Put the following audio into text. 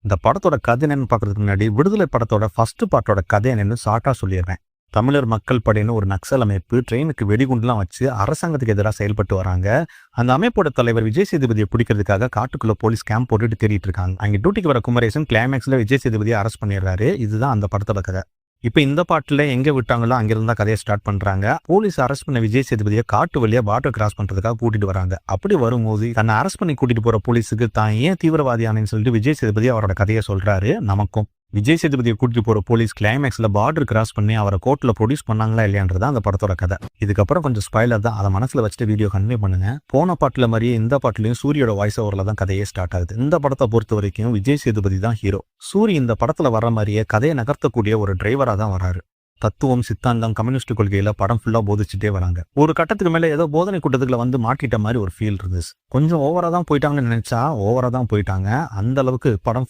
இந்த படத்தோட கதை என்னன்னு பார்க்கறதுக்கு முன்னாடி விடுதலை படத்தோட ஃபர்ஸ்ட் பார்ட்டோட கதை என்னன்னு ஷார்ட்டா சொல்லிடுறேன். தமிழர் மக்கள் படைன்னு ஒரு நக்சல் அமைப்பு ட்ரெயினுக்கு வெடிகுண்டுலாம் வச்சு அரசாங்கத்துக்கு எதிராக செயல்பட்டு வராங்க. அந்த அமைப்போட தலைவர் விஜய் சேதுபதியை பிடிக்கிறதுக்காக காட்டுக்குள்ள போலீஸ் கேம்ப் போட்டுட்டு தேடிட்டு இருக்காங்க. அங்கே டியூட்டிக்கு வர குமரேசன் கிளைமேக்ஸ்ல விஜய் சேதுபதியை அரெஸ்ட் பண்ணிடுறாரு. இதுதான் அந்த படத்தோட கதை. இப்ப இந்த பாட்டுல எங்க விட்டாங்களோ அங்கிருந்தா கதையை ஸ்டார்ட் பண்றாங்க. போலீஸ் அரெஸ்ட் பண்ண விஜய் சேதுபதியை காட்டு வழியா பார்டர் கிராஸ் பண்றதுக்காக கூட்டிட்டு வராங்க. அப்படி வரும்போது தன்னை அரெஸ்ட் பண்ணி கூட்டிட்டு போற போலீஸுக்கு தான் ஏன் தீவிரவாதியானு சொல்லிட்டு விஜய் சேதுபதி அவரோட கதையை சொல்றாரு. நமக்கும் விஜய் சேதுபதியை கூட்டிட்டு போற போலீஸ் கிளைமேக்ஸ்ல பார்டர் கிராஸ் பண்ணி அவரை கோர்ட்ல ப்ரொடியூஸ் பண்ணாங்களா இல்லையான்றது அந்த படத்தோட கதை. இதுக்கப்புறம் கொஞ்சம் ஸ்பாயிலர் தான், அதை மனசுல வச்சுட்டு வீடியோ கன்வே பண்ணுங்க. போன பாட்டுல மாதிரியே இந்த பாட்டுலயும் சூரியோட வாய்ஸ் ஓவர்ல தான் கதையே ஸ்டார்ட் ஆகுது. இந்த படத்தை பொறுத்த வரைக்கும் விஜய் சேதுபதி தான் ஹீரோ. சூரி இந்த படத்துல வர மாதிரியே கதையை நகர்த்தக்கூடிய ஒரு டிரைவரா தான் வராரு. தத்துவம், சித்தாந்தம், கம்யூனிஸ்ட் கொள்கையில படம் ஃபுல்லா போதிச்சுட்டே வராங்க. ஒரு கட்டத்துக்கு மேல ஏதோ போதனை கூட்டத்துக்குள்ள வந்து மாட்டிட்ட மாதிரி ஒரு ஃபீல் இருந்துச்சு. கொஞ்சம் ஓவரா தான் போயிட்டாங்கன்னு நினைச்சா ஓவரா தான் போயிட்டாங்க. அந்த அளவுக்கு படம்